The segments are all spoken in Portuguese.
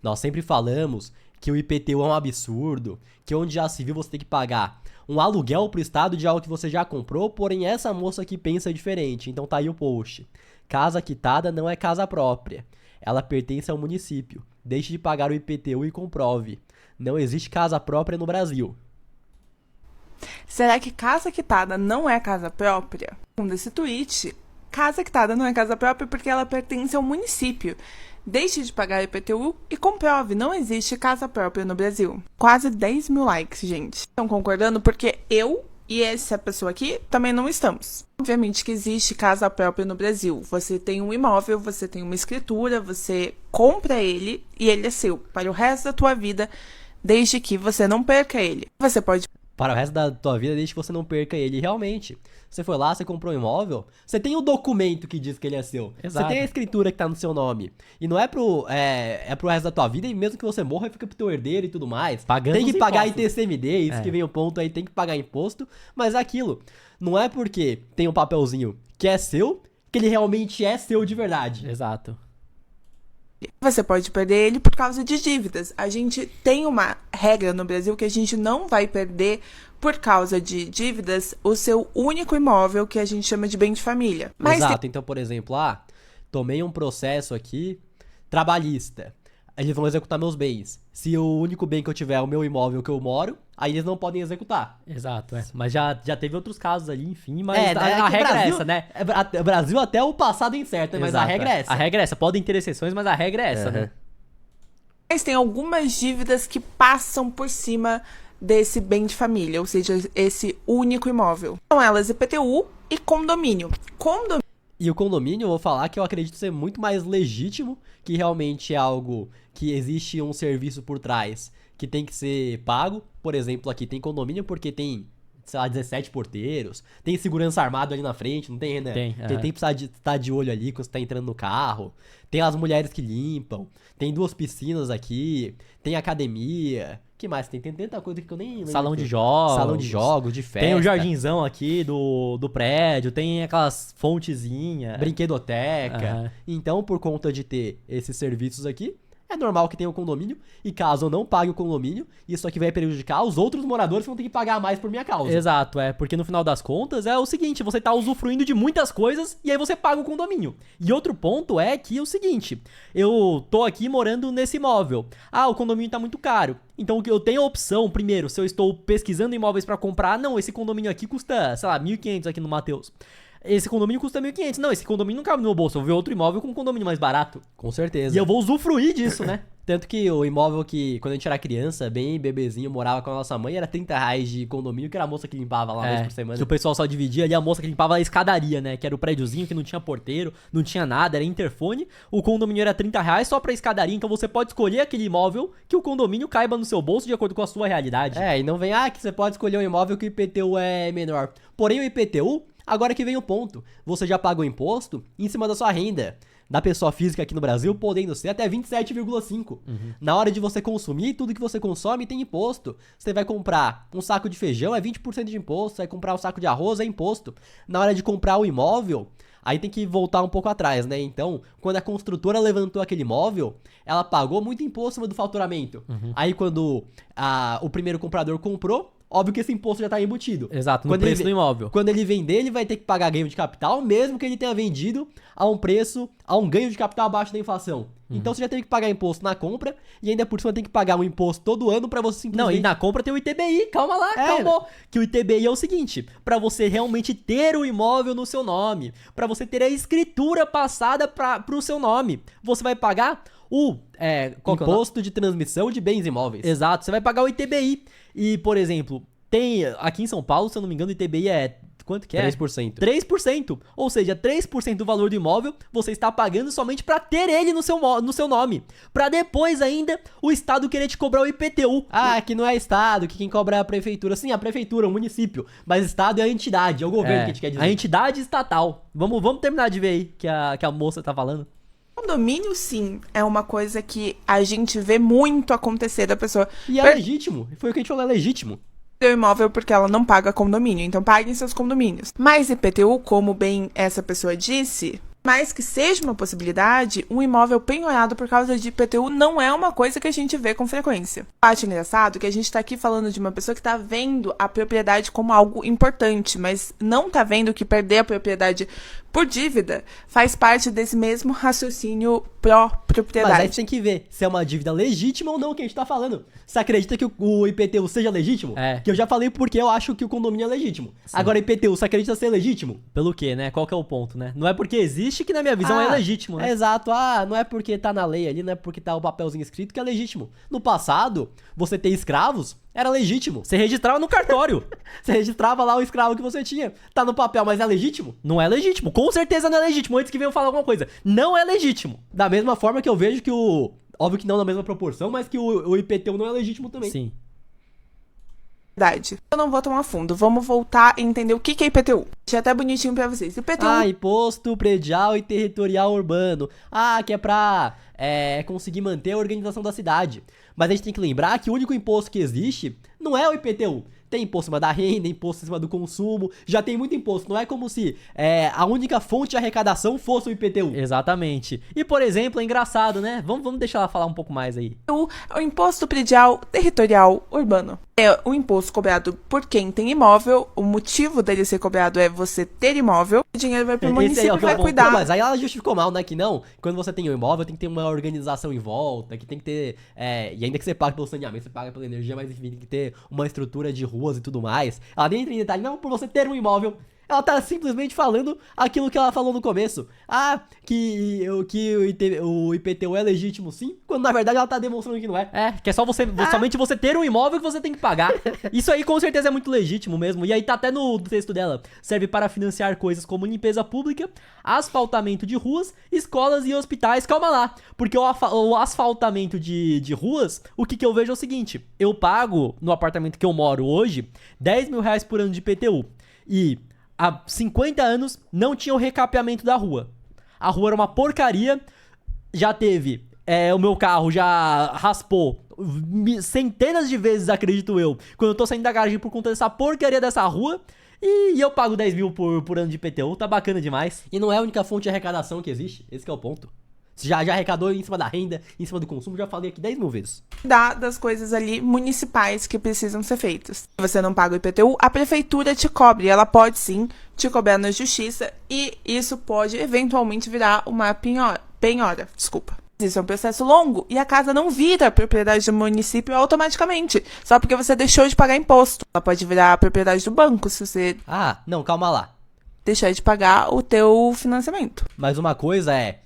Nós sempre falamos que o IPTU é um absurdo, que onde já se viu você tem que pagar um aluguel pro Estado de algo que você já comprou, porém essa moça aqui pensa diferente, então tá aí o post. Casa quitada não é casa própria, ela pertence ao município. Deixe de pagar o IPTU e comprove. Não existe casa própria no Brasil. Será que casa quitada não é casa própria? Segundo esse tweet, casa quitada não é casa própria porque ela pertence ao município. Deixe de pagar IPTU e comprove, não existe casa própria no Brasil. Quase 10 mil likes, gente. Estão concordando porque eu e essa pessoa aqui também não estamos. Obviamente que existe casa própria no Brasil. Você tem um imóvel, você tem uma escritura, você compra ele e ele é seu para o resto da tua vida, desde que você não perca ele. Você pode... Para o resto da tua vida, desde que você não perca ele. Realmente, você foi lá, você comprou um imóvel, você tem o documento que diz que ele é seu. Exato. Você tem a escritura que tá no seu nome. E não é pro resto da tua vida, e mesmo que você morra, fica pro teu herdeiro e tudo mais. Pagando tem que os pagar impostos. ITCMD, isso que vem o ponto aí, tem que pagar imposto. Mas é aquilo, não é porque tem um papelzinho que é seu, que ele realmente é seu de verdade. Exato. Você pode perder ele por causa de dívidas. A gente tem uma regra no Brasil que a gente não vai perder por causa de dívidas o seu único imóvel, que a gente chama de bem de família. Mas Exato, então, por exemplo, tomei um processo aqui trabalhista. Eles vão executar meus bens. Se o único bem que eu tiver é o meu imóvel que eu moro, aí eles não podem executar. Exato, Mas já teve outros casos ali, enfim, mas É, né, a que regra é Brasil- essa, né? O Brasil até o passado incerto, mas a Exato, regra é essa. A regra é essa. Podem ter exceções, mas a regra é essa, né? Mas tem algumas dívidas que passam por cima desse bem de família, ou seja, esse único imóvel. São elas IPTU e condomínio. E o condomínio, eu vou falar que eu acredito ser muito mais legítimo, que realmente é algo que existe um serviço por trás que tem que ser pago. Por exemplo, aqui tem condomínio porque tem, sei lá, 17 porteiros, tem segurança armado ali na frente, não tem, né? Tem, Tem que precisar de estar de olho ali quando você tá entrando no carro. Tem as mulheres que limpam, tem 2 piscinas aqui, tem academia. Que mais? Tem tanta coisa que eu nem lembro. Salão de jogos. Salão de jogos, de festa. Tem o jardinzão aqui do prédio, tem aquelas fontezinhas. Brinquedoteca. Aham. Então, por conta de ter esses serviços aqui, é normal que tenha o condomínio. E caso eu não pague o condomínio, isso aqui vai prejudicar os outros moradores que vão ter que pagar mais por minha causa. Exato, porque no final das contas é o seguinte, você tá usufruindo de muitas coisas e aí você paga o condomínio. E outro ponto é que é o seguinte, eu tô aqui morando nesse imóvel. O condomínio tá muito caro. Então eu tenho a opção, primeiro, se eu estou pesquisando imóveis pra comprar, não, esse condomínio aqui custa, sei lá, 1.500 aqui no Mateus. Esse condomínio custa 1.500. Não, esse condomínio não cabe no meu bolso. Eu vou ver outro imóvel com um condomínio mais barato. Com certeza. E eu vou usufruir disso, né? Tanto que o imóvel que, quando a gente era criança, bem bebezinho, morava com a nossa mãe, era R$30 de condomínio, que era a moça que limpava lá uma vez por semana. Que o pessoal só dividia ali, a moça que limpava a escadaria, né? Que era o prédiozinho que não tinha porteiro, não tinha nada, era interfone. O condomínio era R$30 só pra escadaria, então você pode escolher aquele imóvel que o condomínio caiba no seu bolso de acordo com a sua realidade. E não vem, que você pode escolher um imóvel que o IPTU é menor. Porém, o IPTU, agora que vem o ponto, você já paga o imposto em cima da sua renda. Da pessoa física aqui no Brasil, podendo ser até 27,5%. Na hora de você consumir, tudo que você consome tem imposto. Você vai comprar um saco de feijão, é 20% de imposto. Você vai comprar um saco de arroz, é imposto. Na hora de comprar o imóvel, aí tem que voltar um pouco atrás, né? Então, quando a construtora levantou aquele imóvel, ela pagou muito imposto em cima do faturamento. Aí quando o primeiro comprador comprou, óbvio que esse imposto já tá embutido. Exato, no preço do imóvel. Quando ele vender, ele vai ter que pagar ganho de capital, mesmo que ele tenha vendido a um ganho de capital abaixo da inflação. Então você já teve que pagar imposto na compra e ainda por cima tem que pagar um imposto todo ano pra você simplesmente... Não, e na compra tem o ITBI, calma lá, calma. Que o ITBI é o seguinte, pra você realmente ter o imóvel no seu nome, pra você ter a escritura passada pro seu nome, você vai pagar o imposto de transmissão de bens imóveis. Exato, você vai pagar o ITBI. E, por exemplo, tem aqui em São Paulo, se eu não me engano, o ITBI é... Quanto que é? 3%. 3%. Ou seja, 3% do valor do imóvel você está pagando somente pra ter ele no seu nome. Pra depois ainda o Estado querer te cobrar o IPTU. Que não é Estado, que quem cobra é a prefeitura. Sim, a prefeitura, o município. Mas Estado é a entidade, é o governo que a gente quer dizer. A entidade estatal. Vamos terminar de ver aí que a moça tá falando. Condomínio, sim, é uma coisa que a gente vê muito acontecer da pessoa. E é legítimo. Foi o que a gente falou, é legítimo. O imóvel porque ela não paga condomínio, então paguem seus condomínios. Mas IPTU, como bem essa pessoa disse, Mas que seja uma possibilidade, um imóvel penhorado por causa de IPTU não é uma coisa que a gente vê com frequência. Acho engraçado que a gente tá aqui falando de uma pessoa que tá vendo a propriedade como algo importante, mas não tá vendo que perder a propriedade por dívida faz parte desse mesmo raciocínio pró-propriedade. Mas aí você tem que ver se é uma dívida legítima ou não que a gente tá falando. Você acredita que o IPTU seja legítimo? É. Que eu já falei porque eu acho que o condomínio é legítimo. Agora, IPTU, você acredita ser legítimo? Pelo quê, né? Qual que é o ponto, né? Não é porque existe que na minha visão é legítimo, né? Exato. Não é porque tá na lei ali, não é porque tá o papelzinho escrito que é legítimo. No passado, você ter escravos era legítimo. Você registrava no cartório. Você registrava lá o escravo que você tinha. Tá no papel, mas é legítimo? Não é legítimo. Com certeza não é legítimo. Antes que venham falar alguma coisa. Não é legítimo. Da mesma forma que eu vejo que óbvio que não na mesma proporção, mas que o IPTU não é legítimo também. Sim. Verdade. Eu não vou tomar fundo. Vamos voltar e entender o que é IPTU. Deixei até bonitinho pra vocês. IPTU... Imposto Predial e Territorial Urbano. Que é pra conseguir manter a organização da cidade. Mas a gente tem que lembrar que o único imposto que existe não é o IPTU. Tem imposto em cima da renda, imposto em cima do consumo, já tem muito imposto. Não é como se a única fonte de arrecadação fosse o IPTU. Exatamente. E, por exemplo, é engraçado, né? Vamos deixar ela falar um pouco mais aí. O Imposto Predial Territorial Urbano é o imposto cobrado por quem tem imóvel. O motivo dele ser cobrado é você ter imóvel. O dinheiro vai pro município e vai cuidar. Não, mas aí ela justificou mal, né? Que não, quando você tem um imóvel, tem que ter uma organização em volta, que tem que ter... e ainda que você pague pelo saneamento, você paga pela energia, mas enfim, tem que ter uma estrutura de ruas e tudo mais. Ela nem entra em detalhe, não, por você ter um imóvel. Ela tá simplesmente falando aquilo que ela falou no começo. Que o IPTU é legítimo sim, quando na verdade ela tá demonstrando que não é. Que é só somente você ter um imóvel que você tem que pagar. Isso aí com certeza é muito legítimo mesmo. E aí tá até no texto dela. Serve para financiar coisas como limpeza pública, asfaltamento de ruas, escolas e hospitais. Calma lá, porque o asfaltamento de ruas, o que eu vejo é o seguinte. Eu pago, no apartamento que eu moro hoje, R$10.000 por ano de IPTU. E... há 50 anos não tinha o recapeamento da rua. A rua era uma porcaria. Já teve... o meu carro já raspou centenas de vezes, acredito eu, quando eu tô saindo da garagem por conta dessa porcaria dessa rua. E eu pago 10 mil por ano de IPTU. Tá bacana demais. E não é a única fonte de arrecadação que existe. Esse que é o ponto. Você já arrecadou em cima da renda, em cima do consumo. Já falei aqui 10 mil vezes. Das coisas ali municipais que precisam ser feitas. Se você não paga o IPTU, a prefeitura te cobre. Ela pode sim te cobrar na justiça e isso pode eventualmente virar uma penhora. Desculpa. Isso é um processo longo e a casa não vira propriedade do município automaticamente, só porque você deixou de pagar imposto. Ela pode virar propriedade do banco se você... não, calma lá. deixar de pagar o teu financiamento. Mas uma coisa é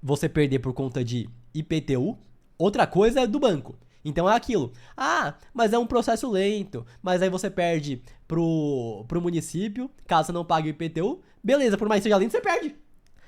você perder por conta de IPTU, outra coisa é do banco. Então é aquilo. Mas é um processo lento. Mas aí você perde pro município, caso você não pague o IPTU. Beleza, por mais que seja lento, você perde.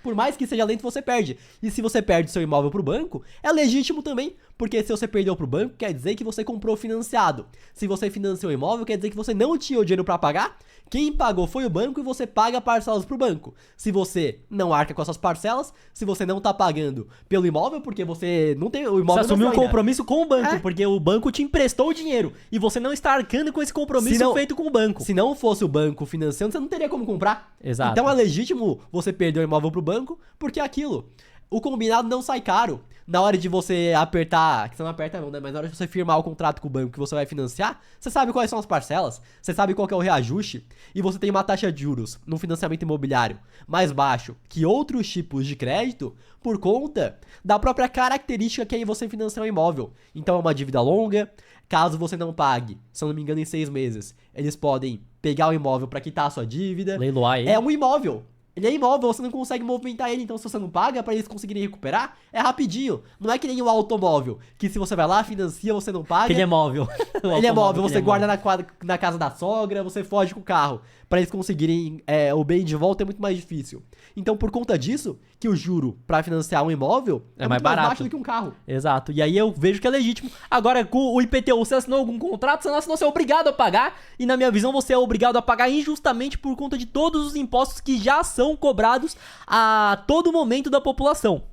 Por mais que seja lento, você perde. E se você perde seu imóvel pro banco, é legítimo também. Porque se você perdeu pro banco, quer dizer que você comprou financiado. Se você financiou o imóvel, quer dizer que você não tinha o dinheiro pra pagar. Quem pagou foi o banco e você paga parcelas pro banco. Se você não arca com essas parcelas, se você não tá pagando pelo imóvel, porque você não tem o imóvel... Você assumiu um ainda. compromisso com o banco, porque o banco te emprestou o dinheiro. E você não está arcando com esse compromisso feito com o banco. Se não fosse o banco financiando, você não teria como comprar. Exato. Então é legítimo você perder o imóvel pro banco, porque é aquilo. O combinado não sai caro. Na hora de você apertar, que você não aperta não, né? Mas na hora de você firmar o contrato com o banco que você vai financiar, você sabe quais são as parcelas, você sabe qual que é o reajuste, e você tem uma taxa de juros no financiamento imobiliário mais baixo que outros tipos de crédito por conta da própria característica que aí você financia um imóvel. Então é uma dívida longa, caso você não pague, se eu não me engano em 6 meses, eles podem pegar o imóvel para quitar a sua dívida. Leiloar ele. É um imóvel. Ele é imóvel, você não consegue movimentar ele, então se você não paga pra eles conseguirem recuperar, é rapidinho. Não é que nem o automóvel, que se você vai lá, financia, você não paga. Ele é móvel. Ele é móvel, você guarda na casa da sogra, você foge com o carro. Pra eles conseguirem o bem de volta é muito mais difícil. Então, por conta disso, que o juro pra financiar um imóvel é mais barato. Mais baixo do que um carro. Exato. E aí eu vejo que é legítimo. Agora, com o IPTU, você assinou algum contrato, você não assinou, você é obrigado a pagar. E na minha visão, você é obrigado a pagar injustamente por conta de todos os impostos que já são cobrados a todo momento da população.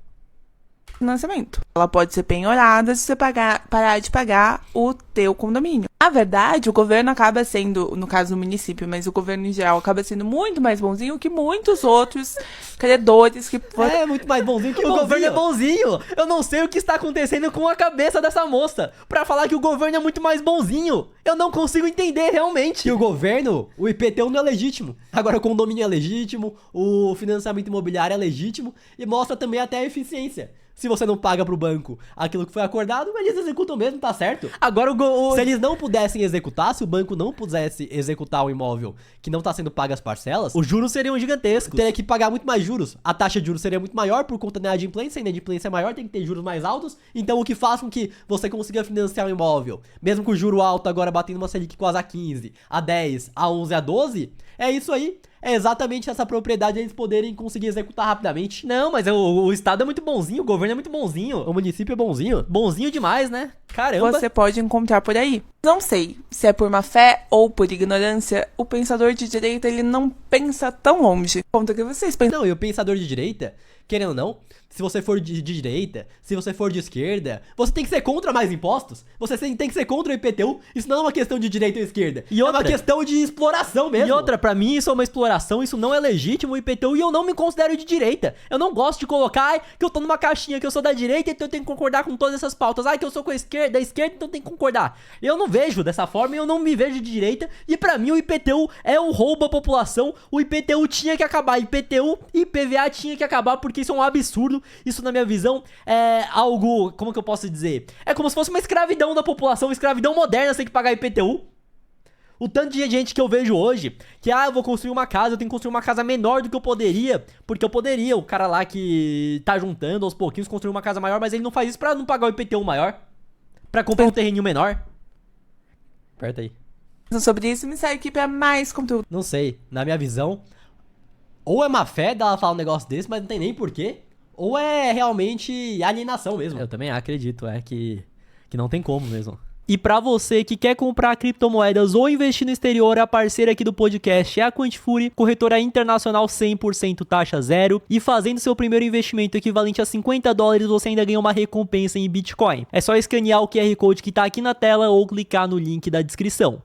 financiamento. Ela pode ser penhorada se você parar de pagar o teu condomínio. Na verdade, o governo acaba sendo, no caso do município, mas o governo em geral acaba sendo muito mais bonzinho que muitos outros credores que É muito mais bonzinho que O o governo é bonzinho. Eu não sei o que está acontecendo com a cabeça dessa moça pra falar que o governo é muito mais bonzinho. Eu não consigo entender realmente. Que o governo, o IPTU não é legítimo. Agora o condomínio é legítimo, o financiamento imobiliário é legítimo e mostra também até a eficiência. Se você não paga pro banco aquilo que foi acordado, eles executam mesmo, tá certo? Agora Se eles não pudessem executar, se o banco não pudesse executar o imóvel que não tá sendo pago as parcelas, os juros seriam gigantescos. teria que pagar muito mais juros. A taxa de juros seria muito maior por conta da inadimplência. A inadimplência é maior, tem que ter juros mais altos. Então o que faz com que você consiga financiar um imóvel, mesmo com o juro alto agora batendo uma Selic quase a 15, a 10, a 11, a 12, é isso aí. É exatamente essa propriedade eles poderem conseguir executar rapidamente. Não, mas o Estado é muito bonzinho, o governo é muito bonzinho. O município é bonzinho. Bonzinho demais, né? Caramba. você pode encontrar por aí. Não sei se é por má fé ou por ignorância, o pensador de direita ele não pensa tão longe quanto que vocês pensam. Não, e o pensador de direita, querendo ou não, se você for de direita, se você for de esquerda, você tem que ser contra mais impostos. Você tem que ser contra o IPTU. Isso não é uma questão de direita ou esquerda. E é outra- uma questão de exploração mesmo. E outra, pra mim isso é uma exploração, isso não é legítimo, o IPTU, e eu não me considero de direita. Eu não gosto de colocar, ai, que eu tô numa caixinha, que eu sou da direita, então eu tenho que concordar com todas essas pautas. Ai, que eu sou com a esquerda, da esquerda, então eu tenho que concordar. Eu não vejo dessa forma, eu não me vejo de direita, e pra mim o IPTU é um roubo à população, o IPTU tinha que acabar, IPTU e IPVA tinha que acabar, porque isso é um absurdo, isso na minha visão é algo, como que eu posso dizer? É como se fosse uma escravidão da população, uma escravidão moderna, você tem que pagar IPTU. O tanto de gente que eu vejo hoje, que eu vou construir uma casa, eu tenho que construir uma casa menor do que eu poderia, porque eu poderia, o cara lá que tá juntando aos pouquinhos construir uma casa maior, mas ele não faz isso pra não pagar o IPTU maior, pra comprar um terreninho menor. Aperta aí. Sobre isso, me segue aqui pra mais conteúdo. Não sei, na minha visão, ou é má fé dela falar um negócio desse, mas não tem nem porquê, ou é realmente alienação mesmo. Eu também acredito, que não tem como mesmo. E pra você que quer comprar criptomoedas ou investir no exterior, a parceira aqui do podcast é a Quantifury, corretora internacional 100% taxa zero. E fazendo seu primeiro investimento equivalente a $50, você ainda ganha uma recompensa em Bitcoin. É só escanear o QR Code que tá aqui na tela ou clicar no link da descrição.